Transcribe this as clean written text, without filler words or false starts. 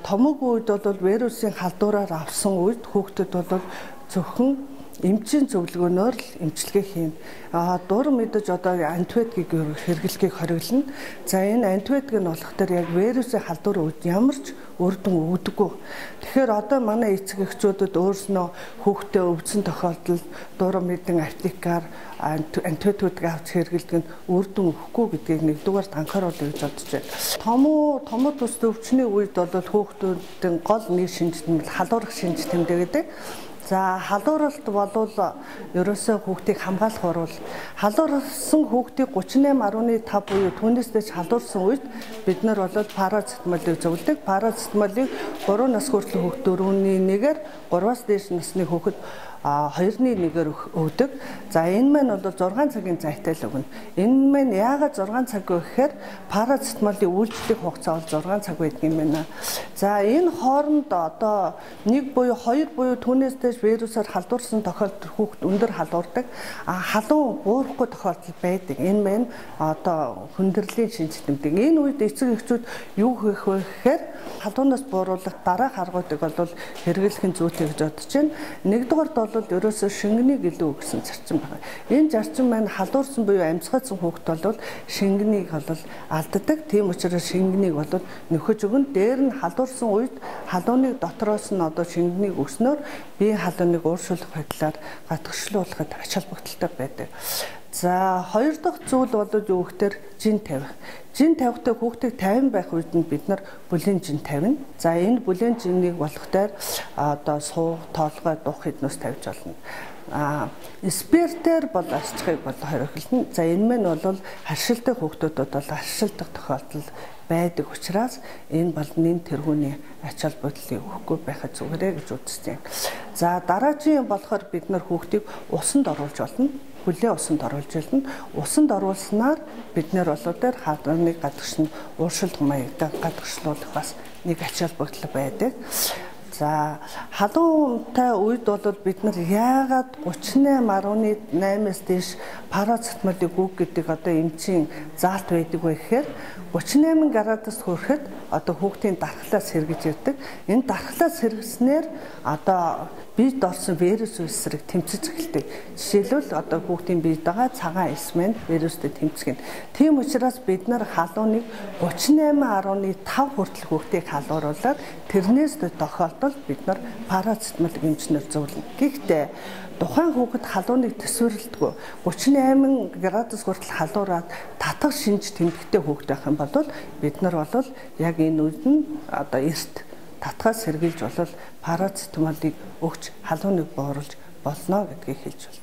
томог үед бол вирусын халдвараар авсан үед хүүхдэд бол зөвхөн эмчийн зөвлөгөөнөөр л эмчилгээ хийн. Дур мэдэж одоо антибиотикийг хэрэглэхийг хориглоно. За энэ антибиотик нь болохоор яг вирусын халдвар үед ямар ч үр дүн өгдөггүй. Тэгэхээр одоо манай эцэг эхчүүдэд өөрснөө хүүхдээ өвдсөн тохиолдолд дур мэдэн аптекаар антибиотик авч хэрэглэдэг нь үр дүн өгөхгүй гэдгийг нэгдүгээр анхааруулъя гэж бодож байна. Томоо төс өвчний үед бол хүүхдүүдийн гол нэг шинж тэмдэг халуурах шинж тэмдэг гэдэг. За халууралт болвол ерөөсөө хүүхдийг хамгаалах орвол халуурсан хүүхдийг 38.5 буюу түүнээс дэш халуурсан үед бид нар бол парацетамолыг зөвлөдөг. Парацетамолыг 3 нас хүртэл хүүхдөрүүний нэгээр 3-аас дээш насны хүүхэд 2-ны нэгээр өгдөг. За энэ маань бол 6 цагийн зайтай л өгнө. Энэ маань яагаад 6 цаг вэ гэхээр парацетамолын үйлчлэх хугацаа бол 6 цаг байдаг юм байна. За энэ хооронд одоо 1 буюу 2 буюу түүнээс дэш вирусаар халдварсан тохиолдолд хүүхэд өндөр халуурдаг. Халуун буурахгүй тохиолдол байдаг. Энэ маань одоо хүндрэлийн шинж тэмдэг. Энэ үед эцэг эхчүүд юу хийх вэ гэхээр халуунаас бууруулах дараах аргуудыг бол хэрэглэх нь зүйтэй гэж бодож байна. Нэгдүгээрт бол ерөөсөө шингэнийг илүү өгсөн зарчим байна. Энэ зарчим маань халуурсан буюу амьсгалсан хүүхэд бол шингэнийг бол алддаг. Тийм учраас шингэнийг бол нөхөж өгнө. Дээр нь халуурсан үед халууныг дотроос нь одоо шингэнийг өгснөөр бие халууныг ууршуулах байдлаар гатгшлуулахад ач холбогдолтой байдаг. За хоёр дахь зүйл бол юу гэхээр жин тавих. Жин тавихтай хүүхдийг 50 байх үед нь бид нар бүлээн жин тавина. За энэ бүлээн жинийг болохдоор одоо суу, тоолгой, дух хіднээс тавьж болно. Спиртээр бол арчхыг бол хориглоно. За энэ мань бол харшилтай хүүхдүүдэд бол аршилдах тохиолдол байдаг учраас энэ бол нэн тэргүүний ач холбогдлыг өгөхгүй байхад зүгээрээ гэж үздэг. За дараагийн болохоор бид нар хүүхдийг усанд оруулж болно. Хүлээ усанд оруулж болно. Усанд оруулснаар бид нэр болоо дээр халууныг гадагшин ууршилдах маягтай гадагшлуулах бас нэг ач холбогдол байдаг. За халуунтай үед бол бид нар яагаад 38.8-аас дээш парацетамолыг өг гэдэг одоо эмчийн заалт байдаг вэ гэхээр 38 градус хүрэхэд одоо хүүхдийн дархлаас сэргэж ирдэг. Энэ дархлаас сэргэснээр одоо биед орсон вирус эсрэг тэмцэж эхэлдэг. Жишээлбэл одоо хүүхдийн биед байгаа цагаан эс маань вирустэй тэмцгэн. Тийм учраас бид нар халууныг 38.5 хүртэл хүүхдийг халууруулаад тэрнээс тохиолдолд бид нар парацетамол эмчнэр зөвлөнө. Гэхдээ тухайн хүүхэд халууныг төсөөлдөггүй 38 градус хүртэл халуураад татах шинж тэмдэгтэй хүүхэд байх юм бол бид нар бол яг энэ үед нь одоо эрт татгаас сэргийлж бол парацетамолыг өгч халууныг бууруулж болно гэдгийг хэлж байна.